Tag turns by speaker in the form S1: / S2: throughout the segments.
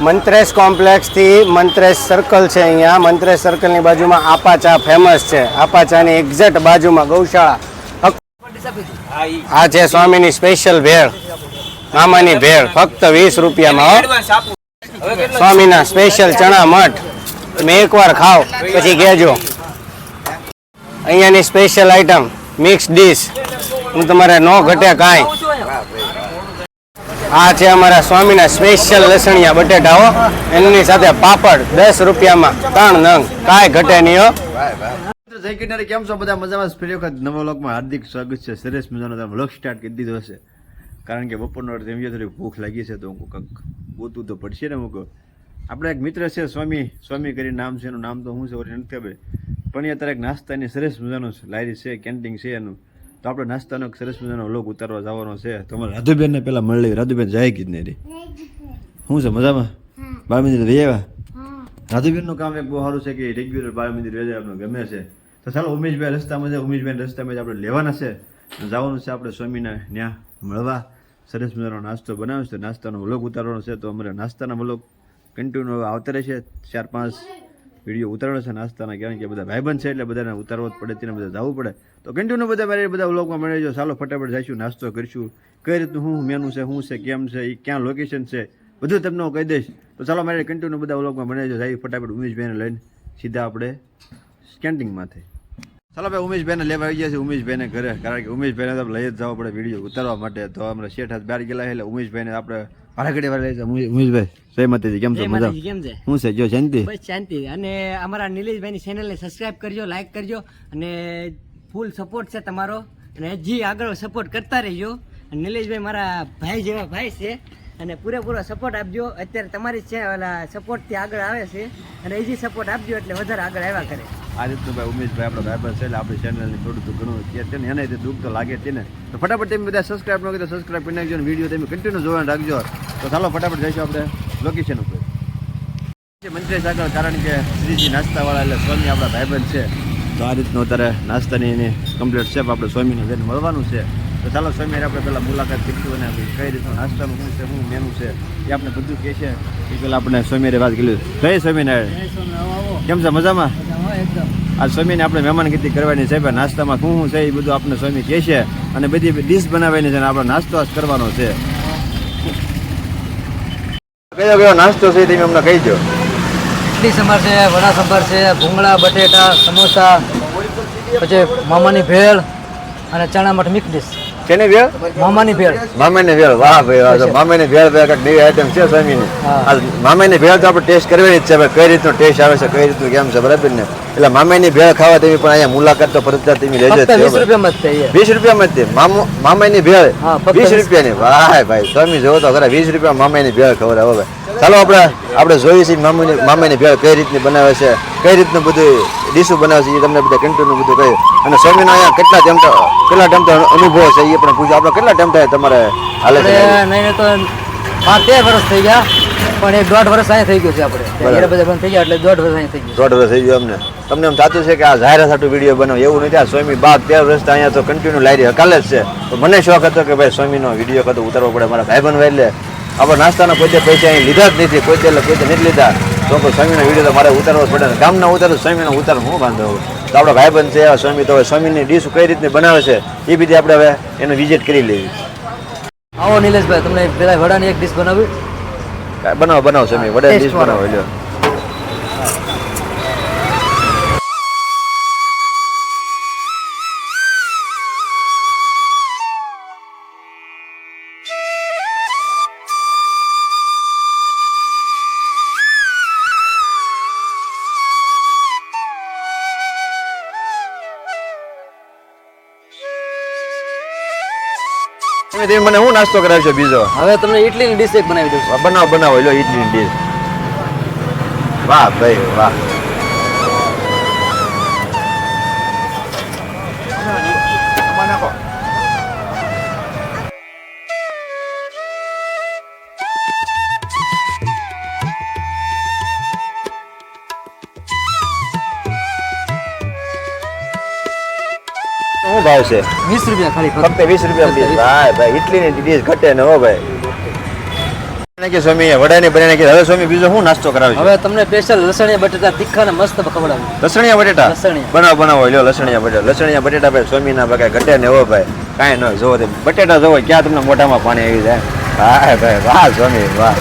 S1: Mantresh કોમ્પ્લેક્સથી Mantresh circle છે. અહીંયા મંત્રેશ સર્કલની બાજુમાં આપા ચા ફેમસ છે. આપા ચાની એક્ઝેક્ટ બાજુમાં ગૌશાળા. આ છે સ્વામીની સ્પેશિયલ ભેળ, મામાની ભેળ, ફક્ત 20 રૂપિયામાં. સ્વામીના સ્પેશિયલ ચણા મઠ. તમે એકવાર ખાઓ પછી કહેજો. અહીંયાની સ્પેશિયલ આઈટમ મિક્સ ડીશ, હું તમારે ન ઘટે કાંઈ. આ છે અમારા સ્વામીના સ્પેશિયલ લસણિયા બટેટાઓ, એની સાથે પાપડ 10 રૂપિયામાં 3 નંગ, કાંઈ ઘટે નહીં હો.
S2: જય કિનારી, કેમ છો બધા? મજામાં? ફરી વખત નવા વ્લોગમાં હાર્દિક સ્વાગત છે. સરસ મજાનો વ્લોગ સ્ટાર્ટ કરી દીધો હશે, કારણ કે બપોરનો એમ થોડી ભૂખ લાગી છે, તો હું કંઈક ગોતું તો પડશે ને. હું આપણે એક મિત્ર છે સ્વામી કરીને નામ છે, એનું નામ તો હું છે ઓરી નથી ખબર, પણ એ અત્યારે એક નાસ્તાની સરસ મજાનો લારી છે, કેન્ટીન છે એનું. તો આપણે નાસ્તાનો સરસ મજાનો વ્લોગ ઉતારવા જવાનો છે. તો અમારે રાધુબેનને પહેલાં મળી લેવી. રાધુબેન જાય કે જ નહીં રે? શું છે મજામાં? બાળ મંદિર રહી આવ્યા? રાધુબેનનું કામ એક બહુ સારું છે કે રેગ્યુલર બાળ મંદિર રહી જાય, આપણે ગમે છે. તો ચાલો ઉમેશભાઈ રસ્તામાં છે, ઉમેશભાઈ રસ્તામાં જ આપણે લેવાના છે, જવાનું છે આપણે સ્વામીને ત્યાં મળવા. સરસ મજાનો નાસ્તો બનાવ્યો છે, નાસ્તાનો વ્લોગ ઉતારવાનો છે. તો અમારે નાસ્તાના વ્લોગ કન્ટિન્યુ આવતા રહેશે. 4-5 વિડીયો ઉતારવાનો છે નાસ્તાના, કારણ કે બધા ભાઈબંધ છે એટલે બધાને ઉતારવો જ પડે, તેને બધા જવું પડે. તો કન્ટિન્યુ બધા વ્લોગમાં મળી જાઓ. ચાલો ફટાફટ જઈશું, નાસ્તો કરીશું, કઈ રીતનું શું મેનુ છે, શું છે, કેમ છે, એ ક્યાં લોકેશન છે, બધું તમને હું કહી દઈશ. તો ચાલો મારે કન્ટિન્યુ બધા વ્લોગમાં મળી જાઓ. જઈ ફટાફટ ઉમેશભાઈને લઈને સીધા આપણે કેન્ટીનમાંથી. ચાલો ભાઈ, ઉમેશભાઈને લેવા આવી ગયા છે, ઉમેશભાઈને ઘરે, કારણ કે ઉમેશભાઈને તો લઈ જ જવા પડે વિડીયો ઉતારવા માટે. તો અમે શેઠ હાથ બહાર ગયેલા એટલે ઉમેશભાઈને આપણે ભાડાગડી વાળા લઈ જાય. ઉમેશભાઈ જય માતાજી, કેમ છો? મજા? કેમ છે? શું છે? જો શાંતિ, બસ શાંતિ. અને અમારા નિલેશભાઈની ચેનલને સબસ્ક્રાઇબ કરજો, લાઈક કરજો, અને ફૂલ સપોર્ટ છે તમારો, અને હજી આગળ સપોર્ટ કરતા રહેજો. નિલેશભાઈ મારા ભાઈ જેવા ભાઈ છે, અને પૂરેપૂરો સપોર્ટ આપજો. અત્યારે તમારી સપોર્ટથી આગળ આવે છે, અને હજી સપોર્ટ આપજો એટલે વધારે આગળ આવ્યા કરે. આ રીતનું ભાઈ ઉમેશભાઈ આપણો ભાઈબંધ છે, એટલે આપણી ચેનલની થોડું તો ઘણું છે ને, એને દુઃખ તો લાગે છે ને. તો ફટાફટ તમે બધા સબસ્ક્રાઈબ ન કરી તો સબસ્ક્રાઈબ કરી નાખજો, અને વિડીયો તમે કન્ટિન્યુ જોવાનું રાખજો. તો ચાલો ફટાફટ જઈશું આપણે લોકેશન ઉપર. મંત્રેશ આગળ, કારણ કે શ્રીજી નાસ્તાવાળા એટલે સ્વામી આપણા ભાઈબંધ છે. તો આ રીતનું અત્યારે નાસ્તાની એની કમ્પ્લીટ છે, આપણે સ્વામીને જઈને મળવાનું છે. તો ચાલો સ્વામી આપણે પહેલાં મુલાકાત કરીશું, અને કઈ રીતનું નાસ્તાનું શું છે, શું મેનુ છે, એ આપણે બધું કહે છે. એ પહેલાં આપણે સ્વામીને વાત કરી. જય સ્વામિનારાયણ, કેમ છે? મજામાં? આ સ્વામીને આપણે મહેમાનગતિ કરવાની છે. નાસ્તામાં શું શું છે એ બધું આપણે સ્વામી કહે છે, અને બધી ડીશ બનાવવાની છે, અને આપણે નાસ્તો કરવાનો છે. કયો નાસ્તો છે તમે અમને કહી દો.
S3: ઇડલી સંભાર છે, વડા સંભાર છે, ભૂંગળા, બટેટા, સમોસા, પછી મામાની ભેળ અને ચણા મઠ મિક્સ ડીશ.
S2: શેની ભેળ?
S3: મામાની ભેળ.
S2: મામાની ભેળ, વાહ ભાઈ, મામાની ભેળ કંઈક નવી આઈટમ છે સ્વામીની. મામાની ભેળ તો આપણે ટેસ્ટ કરવાની જ છે, કઈ રીતનો ટેસ્ટ આવે છે, કઈ રીતનું કેમ છે, બરાબર ને? એટલે મામાની ભેળ ખાવા તમે પણ અહીંયા મુલાકાત તો ફરજિયાત તમે લેજો.
S3: 20 રૂપિયામાં જ થાય.
S2: 20 રૂપિયામાં જ મામાની ભેળ 20 રૂપિયાની. વાહ ભાઈ, સ્વામી જોવો તો ખરા, 20 રૂપિયા મામાની ભેળ ખબર આવે. ચાલો આપણે જોઈએ છીએ મામાની ભેળ કઈ રીતની બનાવે છે, કઈ રીતનું બધું ડીશું બનાવે છે, એ તમને બધા કન્ટિન્યુ બધું કહ્યું. અને સ્વામીનો અહીંયા કેટલા ટાઈમ તો અનુભવ છે એ પણ પૂછો. આપણે કેટલા ટાઈમ થાય તમારે હાલે છે?
S3: નહીં તો 13 વર્ષ થઈ ગયા, પણ 1.5 વર્ષ અહીંયા થઈ ગયું છે. આપણે બધા બંધ થઈ ગયા એટલે 1.5 વર્ષ અહીંયા થઈ ગયું.
S2: 1.5 વર્ષ થઈ ગયું અમને. તમને એમ થતું છે કે આ જાહેરાત હાટું વિડીયો બનાવો, એવું નથી. આ સ્વામી 13 વર્ષથી અહીંયા તો કન્ટિન્યુ લારી હકાલે જ છે. તો મને શોખ હતો કે ભાઈ સ્વામીનો વિડીયો કતો ઉતારવો પડે. મારા ભાઈબંધ એટલે આપણે નાસ્તાના પોતે પૈસા અહીં લીધા જ નથી, પોતે નથી લીધા. તો સ્વામીનો વિડીયો તો મારે ઉતારવો જ પડે ને. ગામના ઉતારો સ્વામીનો ઉતારો હું વાંધો હોય. તો આપણો ભાઈબંધ છે સ્વામી, તો હવે સ્વામીની ડીશ કઈ રીતની બનાવે છે એ બધી આપણે હવે એને વિઝિટ કરી લેવી.
S3: આવો નિલેશભાઈ, તમને પેલા વડાની એક ડીશ બનાવી.
S2: બનાવો સ્વામી, વડાની ડીશ બનાવો. લ્યો તમે મને હું નાસ્તો કરાવશો બીજો?
S3: હવે તમને ઇડલીની ડીશ એક બનાવી દઉં.
S2: બનાવો લો ઇડલીની ડીશ. વાહ ભાઈ વાહ. શું ભાવ છે?
S3: 20 રૂપિયા ખાલી,
S2: ફક્ત 20 રૂપિયા. ભાઈ ઇડલીની ડીશ ઘટે ને હો ભાઈ. નાખી સ્વામી વડાની બની નાખી. હવે સ્વામી બીજો શું નાસ્તો કરાવે છે?
S3: હવે તમને સ્પેશિયલ લસણીયા બટેટા તીખા ને મસ્ત ખવડાવું.
S2: લસણિયા બટેટા
S3: લસણિયા.
S2: બનાવો લ્યો લસણિયા બટેટા ભાઈ સ્વામીના ભાઈ ઘટે ને એવો ભાઈ કાંઈ ન હોય. જોવો તે બટેટા જોવો ક્યાં તમને મોઢામાં પાણી આવી જાય. હા ભાઈ વાહ સ્વામી વાહ.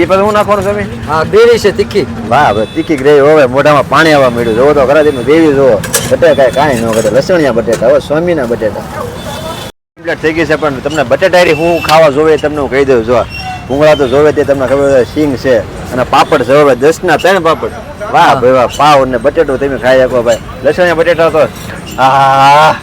S2: એ પછી હું નાખવાનું સ્વામી?
S3: હા બેરી છે તીખી.
S2: વાહ ભાઈ તીખી ગ્રેવી હવે મોઢામાં પાણી આવવા મળ્યું. જોવો તો ખરા તમે દેવી જોવો બટેટા કાંઈ ન કરે. લસણિયા બટેટા હવે સ્વામીના બટેટા કમ્પ્લીટ થઈ ગઈ છે. પણ તમને બટેટા હું ખાવા જોવે તમને હું કહી દઉં. જો ભૂંગળા તો જોવે તે તમને ખબર હોય સિંગ છે અને પાપડ છે. હવે 10ના 3 પાપડ. વાહ ભાઈ વાહ. પાવ ને બટેટું તમે ખાઈ શકો ભાઈ. લસણિયા બટેટા તો આહા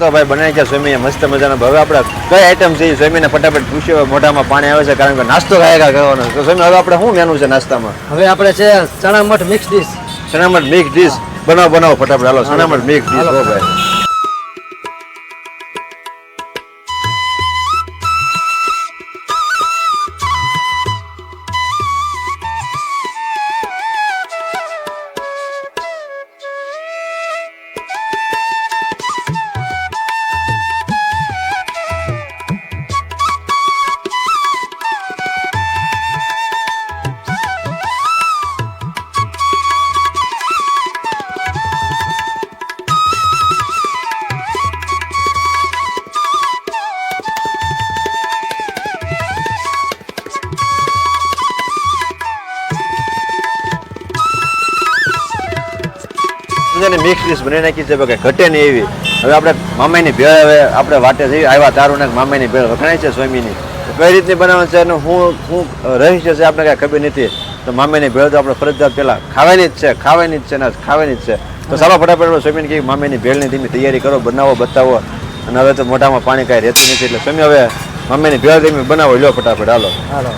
S2: તો ભાઈ બનાવી ગયા સ્વામી મસ્ત મજાના. હવે આપણે કઈ આઈટમ છે સ્વામીને ફટાફટ પૂછ્યો. મોઢામાં પાણી આવે છે કારણ કે નાસ્તો ખાયા કરવાનો. તો સ્વામી હવે આપણે શું મેનુ છે નાસ્તામાં?
S3: હવે આપણે છે ચણા મઠ મિક્સ ડીશ.
S2: ચણા મઠ મિક્સ ડીશ બનાવો ફટાફટ. હાલો ચણા મઠ મિક્સ ડીશ. હો ભાઈ મિક્સ ડીશ બની નાખી છે કે ઘટે નહીં એવી. હવે આપણે મામાની ભેળ હવે આપણે વાટે જઈ આવ્યા તારું ને મામાની ભેળ વખણાય છે સ્વામીની. કઈ રીતની બનાવવાનું છે અને હું રહસ્ય છે આપણે કાંઈ ખબર નથી. તો મામાની ભેળ તો આપણે ફરજિયાત પહેલાં ખાવાની જ છે ને ખાવાની જ છે. તો ચાલો ફટાફટ સ્વામીને કહી મામાની ભેળની ધીમી તૈયારી કરો, બનાવો બતાવો. અને હવે તો મોઢામાં પાણી કાંઈ રહેતું નથી એટલે સ્વામી હવે મામાની ભેળ ધીમી બનાવો લ્યો ફટાફટ. હાલો
S3: હાલો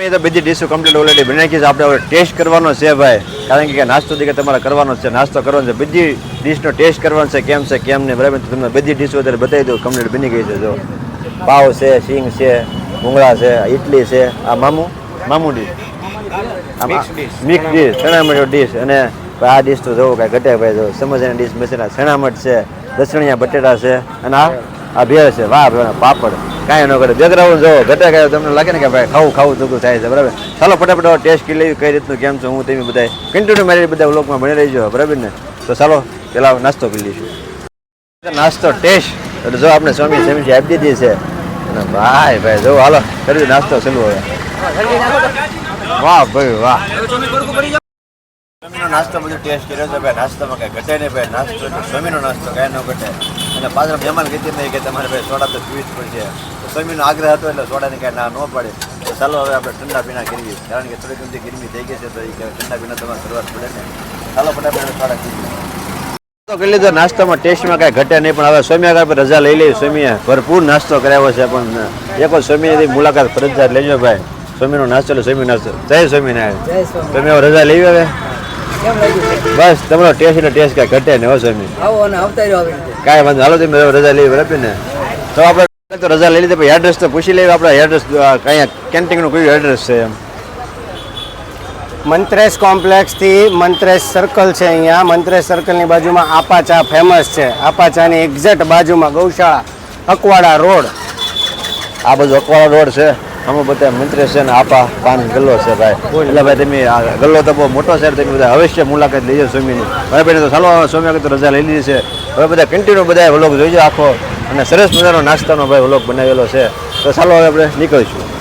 S3: એ તો બધી ડીશો કમ્પ્લીટ ઓલરેડી બની નાખી છે. આપણે હવે ટેસ્ટ કરવાનો છે ભાઈ. કારણ કે નાસ્તો દીકરા તમારે કરવાનો છે. નાસ્તો કરવાનો છે. બધી ડીશનો ટેસ્ટ કરવાનો છે કેમ છે કેમ નહીં. બરાબર તમને બધી ડીશો અત્યારે બતાવી દઉં. કમ્પ્લીટ બની ગઈ છે. જો પાવ છે, સિંગ છે, ભૂંગળા છે, ઇડલી છે. આ મામુ ડીશ મિક્સ ડીશ ચણામઠ ડીશ. અને આ ડીશ તો જોવો કાંઈ ઘટે ભાઈ. જો સમોસાની ડીશ મસાલા ચણામઠ છે, લસણિયા બટેટા છે અને આ ભેળ છે. વાહ ભાઈ પાપડ કાંઈ ન કરે. જગરાવું જોવો ઘટે કાંઈ તમને લાગે ને કે ભાઈ ખાવું દુઃખું થાય છે. બરાબર ચાલો ફટાફટ ટેસ્ટ કરી લેવી કઈ રીતનું કેમ છે. હું તમે બધા કન્ટિન્યુ મારી બધા વ્લોગમાં બની રહીજો. બરાબર ને? તો ચાલો પેલા નાસ્તો કરી લઈશું. નાસ્તો ટેસ્ટ એટલે જો આપણે સ્વામી સમજી આપી દીધી છે. અને ભાઈ જો હાલો કરી નાસ્તો ચાલુ હવે. વાહ ભાઈ વાહ. સ્વામીનો નાસ્તો બધું ટેસ્ટ કર્યો છે ભાઈ. નાસ્તામાં કાંઈ ઘટે નહીં ભાઈ. નાસ્તો એટલે સ્વામીનો નાસ્તો કાંઈ ન ઘટે. અને પાછળ મહેમાન કીધી નહીં કે તમારે ભાઈ સોડા તો પીવી જ પડશે. તો સ્વામીનો આગ્રહ હતો એટલે સોડાની કાંઈ ના ન પડે. તો ચાલો હવે આપણે ઠંડા પીણા કરીએ. કારણ કે થોડી ઘણી ગરમી થઈ ગઈ છે તો એ ઠંડા પીણા તમારે શરૂઆત પડે ને. ચાલો ફટાફટ સોડા પીએ. તો કરી લીધો નાસ્તામાં ટેસ્ટમાં કાંઈ ઘટે નહીં. પણ હવે સ્વામી આગળ રજા લઈ લઈએ. સ્વામીએ ભરપૂર નાસ્તો કરાવ્યો છે. પણ એક વાર સ્વામીની મુલાકાત ફરજિયાત લેજો ભાઈ. સ્વામીનો નાસ્તો એટલે સ્વામી નાસ્તો. જય સ્વામિનારાયણ. તમે હવે રજા લેવી હવે બસ તમારો ટેસ્ટ એટલે ટેસ્ટ કાંઈ ઘટે ને હો સ્વામી. કાંઈ વાંધો હાલો તમે રજા લેવી બરાબર ને? તો આપણે તો રજા લઈ લીધી પછી એડ્રેસ તો પૂછી લેવી. આપણે એડ્રેસ અહીંયા કેન્ટીનનું કયું એડ્રેસ છે એમ?
S1: મંત્રેશ કોમ્પ્લેક્સથી મંત્રેશ સર્કલ છે. અહીંયા મંત્રેશ સર્કલની બાજુમાં આપા ચા ફેમસ છે. આપા ચાની એક્ઝેક્ટ બાજુમાં ગૌશાળા અકવાડા રોડ.
S2: આ બધું અકવાડા રોડ છે. આમાં બધા મંત્રેશ છે ને આપા પાન ગલ્લો છે ભાઈ. એટલે ભાઈ તમે આ ગલ્લો તો બહુ મોટો છે. તમે બધા અવશ્ય મુલાકાત લેજો સ્વામીની. બરાબર તો ચાલો સ્વામી આગળ તો રજા લઈ લીધી છે.
S3: હવે બધા કન્ટિન્યુ બધા વ્લોગ જોઈજો આખો, અને સરસ મજાનો નાસ્તાનો ભાઈ વ્લોગ બનાવેલો છે. તો ચાલો હવે આપણે નીકળીશું.